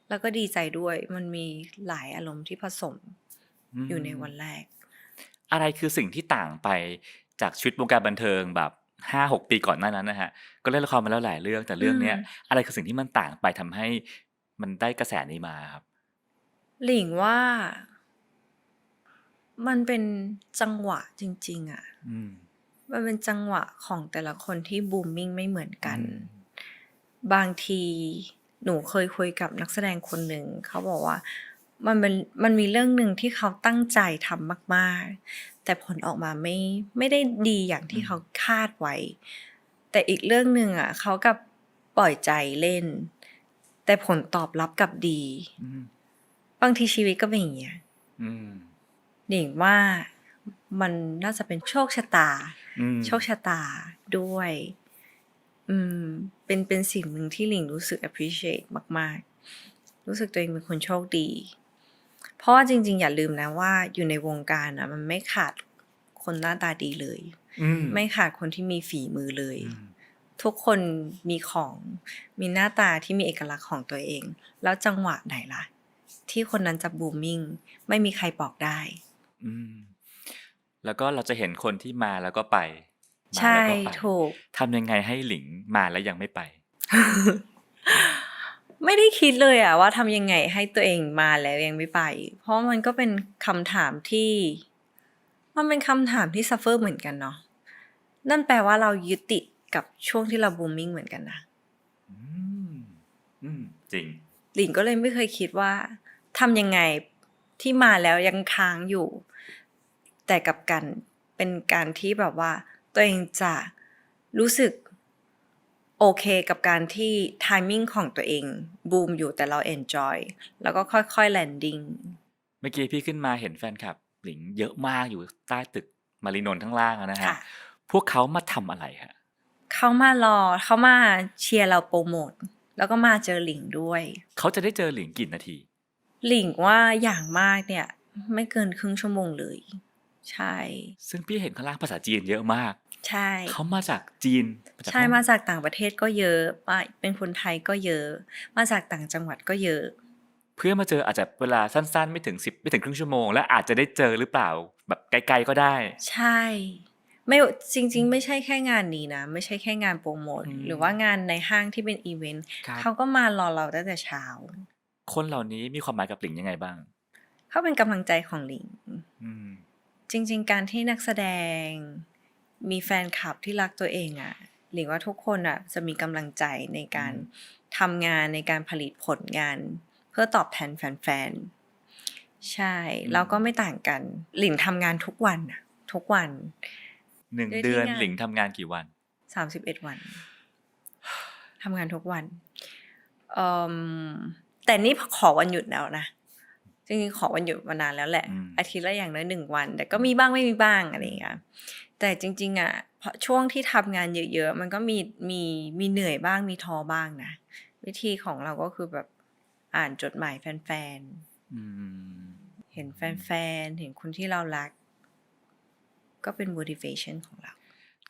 แล้วก็ดีใจด้วยมันมีหลายอารมณ์ที่ผสมอยู่ในวันแรก อะไรคือสิ่งที่ต่างไปจากชีวิตวงการบันเทิงแบบ5-6 ปีก่อนหน้านั้นนะฮะก็เล่นละครมาแล้วหลายเรื่องแต่อืเรื่องมเนี้ยอะไรคือสิ่งที่มันต่างไปทำให้มันได้กระแสนี้มาครับหลิงว่ามันเป็นจังหวะจริงๆอะอืมมันเป็นจังหวะของแต่ละคนที่บูมมิ่งไม่เหมือนกัน อืมบางทีหนูเคยคุยกับนักแสดงคนหนึ่งเขาบอกว่ามันมีเรื่องหนึ่งที่เขาตั้งใจทำมากๆแต่ผลออกมาไม่ได้ดีอย่างที่เขาคาดไว้แต่อีกเรื่องหนึ่งอ่ะเขากับปล่อยใจเล่นแต่ผลตอบรับกลับดี อืมบางทีชีวิตก็เป็นอย่างเงี้ยอืมหนิงว่ามันน่าจะเป็นโชคชะตา อืมโชคชะตาด้วย เป็นสิ่งหนึ่งที่หลิงรู้สึก appreciate มากๆ รู้สึกตัวเองเป็นคนโชคดี เพราะว่าจริงๆอย่าลืมนะว่าอยู่ในวงการอ่ะมันไม่ขาดคนหน้าตาดีเลย อืมไม่ขาดคนที่มีฝีมือเลย อืมทุกคนมีของ มีหน้าตาที่มีเอกลักษณ์ของตัวเอง แล้วจังหวะไหนล่ะ ที่คนนั้นจะบูมมิ่งไม่มีใครบอกได้ อืมแล้วก็เราจะเห็นคนที่มาแล้วก็ไปมาใช่แล้วก็ไปถูก ทำยังไงให้หลิงมาแล้วยังไม่ไป ไม่ได้คิดเลยอะว่าทำยังไงให้ตัวเองมาแล้วยังไม่ไป เพราะมันก็เป็นคำถามที่มันเป็นคำถามที่ซัฟเฟอร์เหมือนกันเนาะนั่นแปลว่าเรายึดติดกับช่วงที่เราบูมมิ่งเหมือนกันนะ อืมอืมจริงหลิงก็เลยไม่เคยคิดว่าทำยังไงที่มาแล้วยังค้างอยู่ แต่กับกันเป็นการที่แบบว่าตัวเองจะรู้สึกโอเคกับการที่ไทมิ่งของตัวเองบูมอยู่แต่เราเอนจอยแล้วก็ค่อยๆแลนดิ้ง เมื่อกี้พี่ขึ้นมาเห็นแฟนคลับหลิงเยอะมากอยู่ใต้ตึกมารีนนท์ข้างล่างอะนะฮะค่ะ พวกเขามาทำอะไรฮะเขามารอเขามาเชียร์เราโปรโมทแล้วก็มาเจอหลิงด้วย เขาจะได้เจอหลิงกี่นาที หลิงว่าอย่างมากเนี่ย ไม่เกินครึ่งชั่วโมงเลย ใช่ ซึ่งพี่เห็นข้างล่างภาษาจีนเยอะมาก ใช่ เขามาจากจีนมาจาก ใช่ ฮ่อง มาจากต่างประเทศก็เยอะมาเป็นคนไทยก็เยอะ มาจากต่างจังหวัดก็เยอะ เพื่อมาเจออาจจะเวลาสั้นๆไม่ถึงครึ่งชั่วโมงและอาจจะได้เจอหรือเปล่าแบบไกลๆก็ได้ ใช่ ไม่จริงๆ ไม่ใช่แค่งานนี้นะ ไม่ใช่แค่งานโปรโมท อืม หรือว่างานในห้างที่เป็นอีเวนต์ ครับ เขาก็มารอเราตั้งแต่เช้า คนเหล่านี้มีความหมายกับหลิงยังไงบ้าง เขาเป็นกำลังใจของหลิง อืม จริงๆ การที่นักแสดงมีแฟนคลับที่รักตัวเองอะหรือว่าทุกคนอะจะมีกำลังใจในการทำงานในการผลิตผลงาน เพื่อตอบแทนแฟนๆ ใช่ เราก็ไม่ต่างกัน หลิงทำงานทุกวันอะทุกวัน 1 ด้วยที่ เดือน งาน หลิงทำงานกี่วัน 31 วันทำงานทุกวันเอิ่มแต่นี่ขอวันหยุดแล้วนะ จริงๆขอวันหยุดมานานแล้วแหละ อืม อาทิตย์ละอย่างน้อย1 วัน แต่ก็มีบ้างไม่มีบ้างอะไรอย่างเงี้ยแต่จริงๆอ่ะเพราะช่วงที่ทำงานเยอะๆมันก็มีเหนื่อยบ้างมีท้อบ้างนะวิธีของเราก็คือแบบอ่านจดหมายแฟน อืม ๆเห็นแฟนๆเห็นคนที่เรารัก ก็เป็น motivation ของเรา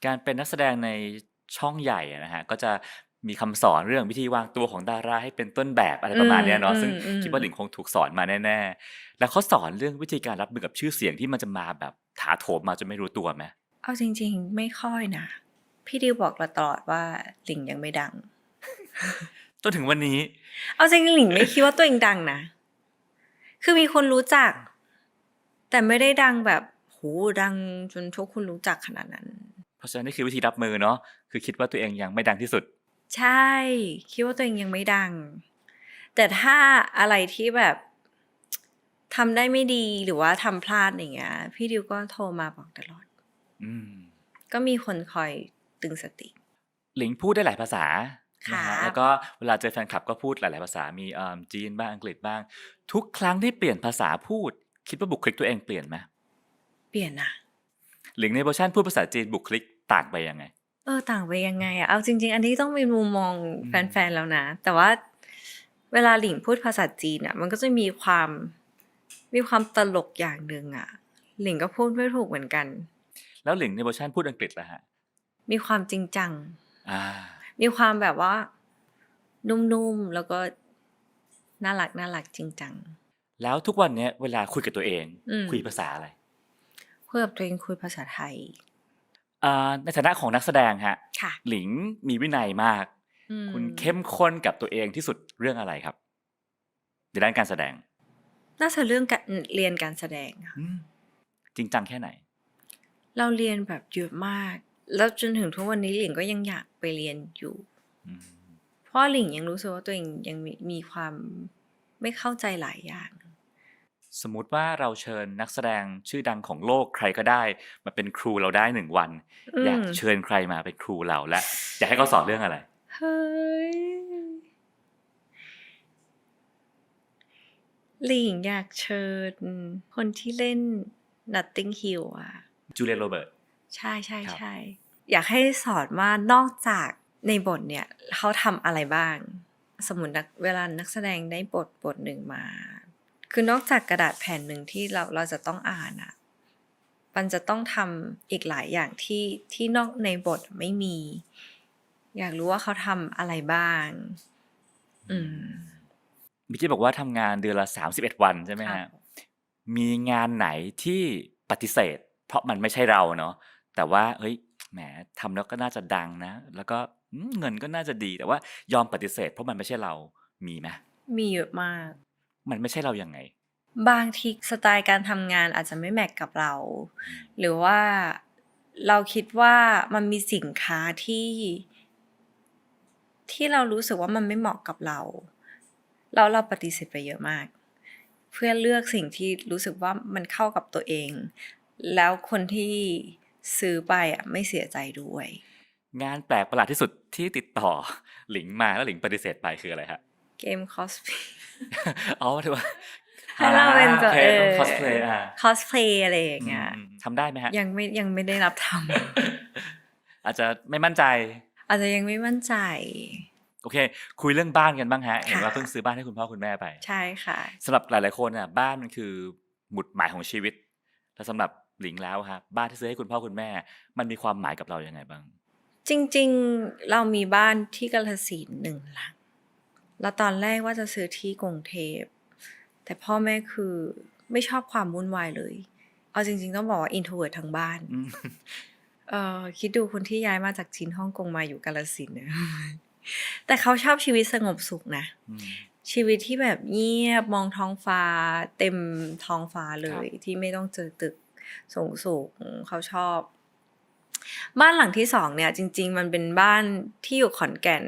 การเป็นนักแสดงในช่องใหญ่อะนะฮะก็จะมีคำสอนเรื่องวิธีวางตัวของดาราให้เป็นต้นแบบอะไรประมาณเนี้ยเนาะซึ่งคิดว่าหลิงคงถูกสอนมาแน่ๆแล้วเขาสอนเรื่องวิธีการรับมือกับชื่อเสียงที่มันจะมาแบบถาโถมมาจนไม่รู้ตัวไหม เอาจริงๆไม่ค่อยนะ พี่ดิวบอกเราตลอดว่าหลิงยังไม่ดัง จนถึงวันนี้ เอาจริงๆหลิงไม่คิดว่าตัวเองดังนะ คือมีคนรู้จัก แต่ไม่ได้ดังแบบโหดังจนทุกคนรู้จักขนาดนั้น เพราะฉะนั้นนี่คือวิธีรับมือเนาะคือคิดว่าตัวเองยังไม่ดังที่สุด ใช่ คิดว่าตัวเองยังไม่ดัง แต่ถ้าอะไรที่แบบทำได้ไม่ดีหรือว่าทำพลาดอย่างเงี้ย พี่ดิวก็โทรมาบอกตลอด อืม ก็มีคนคอยตึงสติ หลิงพูดได้หลายภาษา ค่ะ นะฮะแล้วก็เวลาเจอแฟนคลับก็พูดหลายๆภาษามีจีนบ้างอังกฤษบ้าง ทุกครั้งที่เปลี่ยนภาษาพูด คิดว่าบุคลิกตัวเองเปลี่ยนไหม เปลี่ยนนะ หลิงในเวอร์ชันพูดภาษาจีนบุคลิกต่างไปยังไง ต่างไปยังไงอะเอาจริงๆ อันนี้ต้องเป็นมุมมองแฟนๆ แล้วนะ แต่ว่าเวลาหลิงพูดภาษาจีนอะมันก็จะมีความตลกอย่างหนึ่งอะหลิงก็พูดไม่ถูกเหมือนกัน แล้วหลิงในเวอร์ชันพูดอังกฤษล่ะฮะ มีความจริงจัง อ่า มีความแบบว่า นุ่มๆ แล้วก็น่ารักจริงจัง แล้วทุกวันเนี้ยเวลาคุยกับตัวเอง อืม คุยภาษาอะไร คุยกับตัวเองคุยภาษาไทยในฐานะของนักแสดงฮะ ค่ะ หลิงมีวินัยมาก คุณเข้มข้นกับตัวเองที่สุดเรื่องอะไรครับในด้านการแสดง น่าจะเรื่องการเรียนการแสดงค่ะ จริงจังแค่ไหน เราเรียนแบบเยอะมาก แล้วจนถึงทุกวันนี้หลิงก็ยังอยากไปเรียนอยู่ เพราะหลิงยังรู้สึกว่าตัวเองยังมีความไม่เข้าใจหลายอย่าง สมมุติว่าเราเชิญนักแสดงชื่อดังของโลกใครก็ได้มาเป็นครูเราได้1 วัน อยากเชิญใครมาเป็นครูเราและอยากให้เขาสอนเรื่องอะไร เฮ้ย หลิงอยากเชิญคนที่เล่น Notting Hill อ่ะ จูเลียโรเบิร์ต ใช่ใช่ ครับ ใช่อยากให้สอนว่านอกจากในบทเนี่ยเขาทำอะไรบ้าง สมมติเวลานักแสดงได้บทหนึ่งมา คือนอกจากกระดาษแผ่นหนึ่งที่เราจะต้องอ่านอ่ะ มันจะต้องทำอีกหลายอย่างที่นอกในบทไม่มี อยากรู้ว่าเขาทำอะไรบ้าง เมื่อกี้บอกว่าทำงานเดือนละ31 วันใช่ไหม ค่ะ ฮะ มีงานไหนที่ปฏิเสธ เพราะมันไม่ใช่เราเนาะแต่ว่าเฮ้ยแหมทำแล้วก็น่าจะดังนะ แล้วก็เงินก็น่าจะดีแต่ว่ายอมปฏิเสธ เพราะมันไม่ใช่เรามีไหม มีเยอะมาก มันไม่ใช่เรายังไง บางทีสไตล์การทำงานอาจจะไม่แมทกับเรา หรือว่าเราคิดว่ามันมีสินค้าที่เรารู้สึกว่ามันไม่เหมาะกับเราปฏิเสธไปเยอะมาก เพื่อเลือกสิ่งที่รู้สึกว่ามันเข้ากับตัวเอง แล้วคนที่ซื้อไปอ่ะไม่เสียใจด้วย งานแปลกประหลาดที่สุดที่ติดต่อ หลิงมาแล้วหลิงปฏิเสธไปคืออะไรฮะ เกมคอสเพย์ อ๋อถือว่า ให้เราเป็นตัว โอเคต้องคอสเพลย์ คอสเพลย์อะไรอย่างเงี้ย ทำได้ไหมฮะ ยังไม่ได้รับท อาจจะไม่มั่นใจ ำ อาจจะยังไม่มั่นใจ โอเค คุยเรื่องบ้านกันบ้างฮะ ค่ะ เห็นว่าเพิ่งซื้อบ้านให้คุณพ่อคุณแม่ไป ใช่ค่ะ สำหรับหลายๆคนน่ะบ้านมันคือหมุดหมายของชีวิตแต่สำหรับหลิงแล้วครับบ้านที่ซื้อให้คุณพ่อคุณแม่ มันมีความหมายกับเรายังไงบ้าง จริงๆเรามีบ้านที่กาฬสินธุ์1 หลัง แล้วตอนแรกว่าจะซื้อที่กรุงเทพ แต่พ่อแม่คือไม่ชอบความวุ่นวายเลย เอาจริงๆต้องบอกว่า introvert ทั้งบ้าน คิดดูคนที่ย้ายมาจากจีนฮ่องกงมาอยู่กาฬสินธุ์เนี่ย แต่เขาชอบชีวิตสงบสุขนะ ชีวิตที่แบบเงียบมองท้องฟ้าเต็มท้องฟ้าเลยที่ไม่ต้องเจอตึกสูงๆเขาชอบ บ้านหลังที่2เนี่ยจริงๆมันเป็นบ้านที่อยู่ขอนแก่น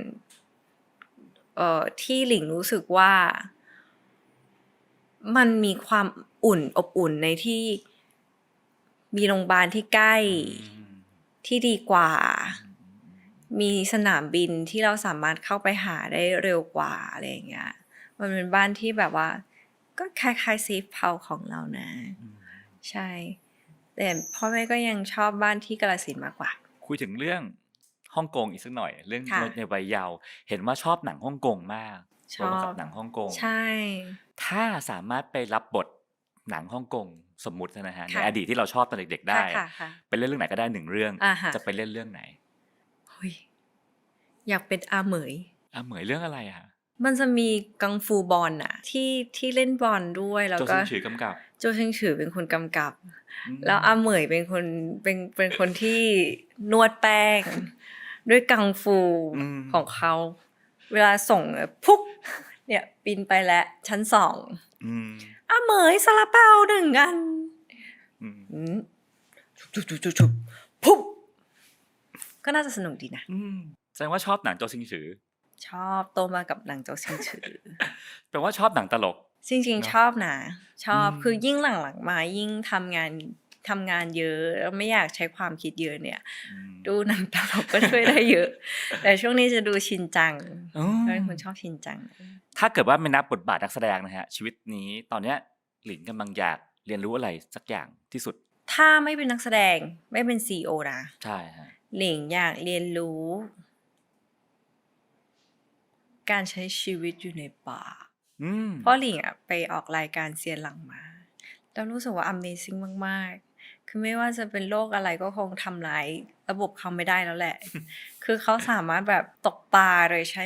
ที่หลิงรู้สึกว่ามันมีความอบอุ่นในที่มีโรงพยาบาลที่ใกล้ที่ดีกว่า มีสนามบินที่เราสามารถเข้าไปหาได้เร็วกว่าอะไรอย่างเงี้ย มันเป็นบ้านที่แบบว่าก็คล้ายๆเซฟเฮาส์ของเรานะ ใช่ แต่พ่อแม่ก็ยังชอบบ้านที่กาฬสินธุ์มากกว่า คุยถึงเรื่องฮ่องกงอีกสักหน่อย เรื่อง ค่ะ ในวัยเยาว์เห็นว่าชอบหนังฮ่องกงมาก ชอบ โตมากับหนังฮ่องกง ใช่ ถ้าสามารถไปรับบทหนังฮ่องกงสมมุตินะฮะใน ค่ะ อดีตที่เราชอบตอนเด็กๆได้ ค่ะ ไปเล่นเรื่องไหนก็ได้1 เรื่อง ฮะ จะไปเล่นเรื่องไหน เฮ้ยอยากเป็นอาเหมย เหมยเรื่องอะไรอะ มันจะมีกังฟูบอลน่ะที่เล่นบอลด้วยแล้ว โจ ก็ ซิงฉือกำกับ โจเชิงฉือเป็นคนกำกับ อืม แล้วอาเหมยเป็นคนที่นวดแป้ง ด้วยกังฟูของเขา เวลาส่งปุ๊บเนี่ยบินไปแล้วชั้น2 อืม อาเหมยซาลาเปา1 อัน ชุบปุ๊บก็น่าจะสนุกดีนะ แสดงว่าชอบหนังโจซิงฉือ ชอบโตมากับหนังโจซิงฉือ แปลว่าชอบหนังตลก จริง เนอะ ๆชอบนะชอบ อืม คือยิ่งหลังๆมายิ่งทำงานเยอะแล้วไม่อยากใช้ความคิดเยอะเนี่ย ดูหนังตลกก็ช่วยได้เยอะ แต่ช่วงนี้จะดูชินจัง อ๋อ เป็นคนชอบชินจัง ถ้าเกิดว่าไม่นับบทบาทนักแสดงนะฮะ ชีวิตนี้ตอนเนี้ยหลินกำลังอยากเรียนรู้อะไรสักอย่างที่สุด ถ้าไม่เป็นนักแสดงไม่เป็น CEO นะ ใช่ฮะ หลิงอยากเรียนรู้ การใช้ชีวิตอยู่ในป่า เพราะหลิงอะไปออกรายการเซียนหลังมาแล้วรู้สึกว่า Amazing มากๆ คือไม่ว่าจะเป็นโรคอะไรก็คงทำร้ายระบบเขาไม่ได้แล้วแหละ คือเขาสามารถแบบตกปลาโดยใช้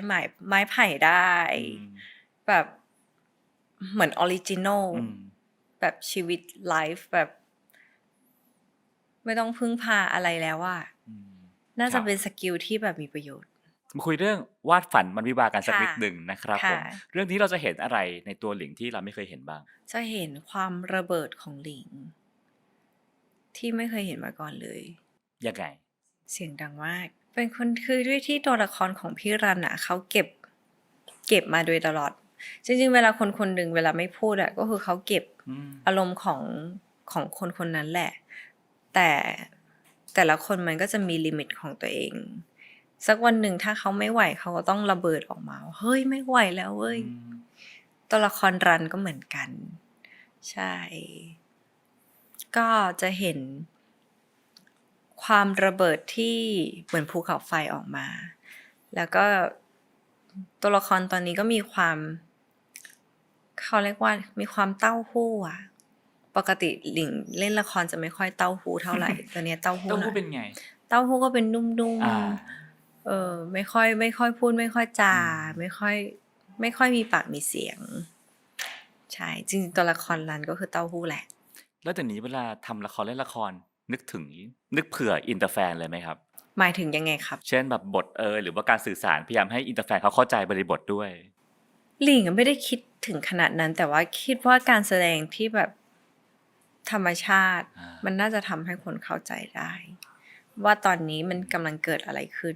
ไม้ไผ่ได้ แบบเหมือนออริจินอลแบบชีวิตไลฟ์แบบ ไม่ต้องพึ่งพาอะไรแล้วอะอืมน่าครับ จะเป็นสกิลที่แบบมีประโยชน์มาคุยเรื่องวาดฝันวันวิวาห์กันสักค่ะนิดหนึ่งนะครับผค่ะม เรื่องนี้เราจะเห็นอะไรในตัวหลิงที่เราไม่เคยเห็นบ้าง จะเห็นความระเบิดของหลิง ที่ไม่เคยเห็นมาก่อนเลย ยังไง เสียงดังมาก เป็นคนคือด้วยที่ตัวละครของพี่รันอะเขาเก็บมาโดยตลอด จริงๆเวลาคนคนหนึ่งเวลาไม่พูดอะก็คือเขาเก็บ อืม อารมณ์ของคนคนนั้นแหละ แต่แต่ละคนมันก็จะมีลิมิตของตัวเอง สักวันหนึ่งถ้าเขาไม่ไหวเขาก็ต้องระเบิดออกมาว่าเฮ้ยไม่ไหวแล้วเว้ย อืม ตัวละครรันก็เหมือนกัน ใช่ ก็จะเห็นความระเบิดที่เหมือนภูเขาไฟออกมา แล้วก็ตัวละครตอนนี้ก็มีความเขาเรียกว่ามีความเต้าหู้อะปกติหลิงเล่นละครจะไม่ค่อยเต้าหู้เท่าไหร่ ตัวเนี้ยเต้าหู้ เต้า ห หู้ น่อย เป็นไง เต้าหู้ก็เป็นนุ่ม อ่า ๆไม่ค่อยพูดไม่ค่อยจา ไม่ค่อยมีปากมีเสียง ใช่จริงๆตัวละครรันก็คือเต้าหู้แหละ แล้วแต่นี้เวลาทำละครเล่นละครนึกเผื่ออินเตอร์แฟนเลยไหมครับ หมายถึงยังไงครับ เช่นแบบบทหรือว่าการสื่อสารพยายามให้อินเตอร์แฟนเขาเข้าใจบริบทด้วย หลิงไม่ได้คิดถึงขนาดนั้น แต่ว่าคิดว่าการแสดงที่แบบธรรมชาติ อ่ามั มันน่าจะทำให้คนเข้าใจได้ ว่าตอนนี้มันกำลังเกิดอะไรขึ้น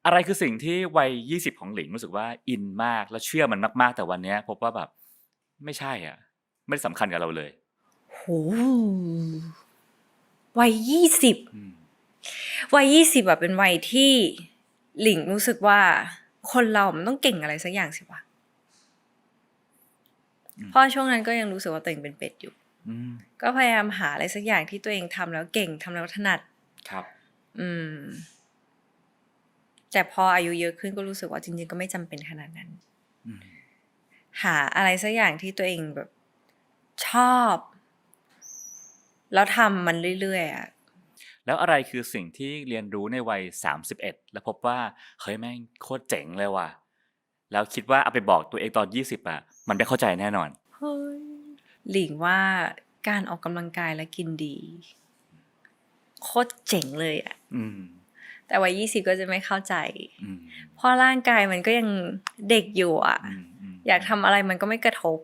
อะไรคือสิ่งที่วัย20ของหลิงรู้สึกว่าอินมากและเชื่อมันมากๆแต่วันเนี้ยพบว่าแบบไม่ใช่อ่ะ ไม่ได้สำคัญกับเราเลย โหวัย20 อืม วัย20อะเป็นวัยที่หลิงรู้สึกว่าคนเรามันต้องเก่งอะไรสักอย่างสิวะ เพราะช่วงนั้นก็ยังรู้สึกว่าตัวเองเป็นเป็ดอยู่ อืม ก็พยายามหาอะไรสักอย่างที่ตัวเองทำแล้วเก่งทำแล้วถนัด ครับ แต่พออายุเยอะขึ้นก็รู้สึกว่าจริงๆก็ไม่จำเป็นขนาดนั้น อืม หาอะไรสักอย่างที่ตัวเองแบบชอบ แล้วทำมันเรื่อยๆอะ แล้วอะไรคือสิ่งที่เรียนรู้ในวัย31แล้วพบว่าเฮ้ยแม่งโคตรเจ๋งเลยว่ะแล้วคิดว่าเอาไปบอกตัวเองตอน20อ่ะมันไม่เข้าใจแน่นอน เฮ้ยหลิงว่าการออกกำลังกายและกินดี โคตรเจ๋งเลยอะ อืม แต่วัย20ก็จะไม่เข้าใจ อืม เพราะร่างกายมันก็ยังเด็กอยู่อะ ม อยากทำอะไรมันก็ไม่กระทบ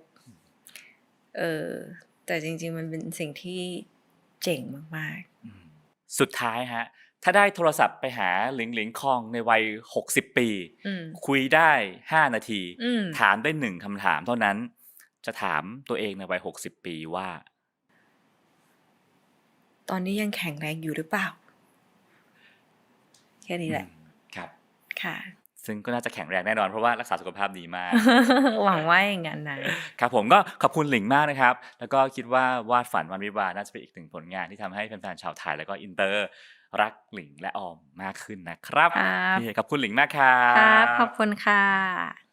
แต่จริงๆมันเป็นสิ่งที่เจ๋งมาก อืมสุดท้ายฮะ ถ้าได้โทรศัพท์ไปหาหลิงหลิงคองในวัย60 ปี ๆ อืม คุยได้5 นาที อืม ถามได้1คำถามเท่านั้น จะถามตัวเองในวัย60 ปีว่า ตอนนี้ยังแข็งแรงอยู่หรือเปล่า แค่นี้แหละ ครับ ค่ะ ซึ่งก็น่าจะแข็งแรงแน่นอนเพราะว่ารักษาสุขภาพดีมาก หวังว่าอย่างนั้นนะ ครับผมก็ขอบคุณหลิงมากนะครับ แล้วก็คิดว่าวาดฝันวันวิวาห์น่าจะเป็นอีกหนึ่งผลงานที่ทำให้แฟนๆชาวไทยแล้วก็อินเตอร์รักหลิงและออมมากขึ้นนะครับ ครับ โอเคขอบคุณหลิงมากครั ครับ บ ขอบคุณค่ะ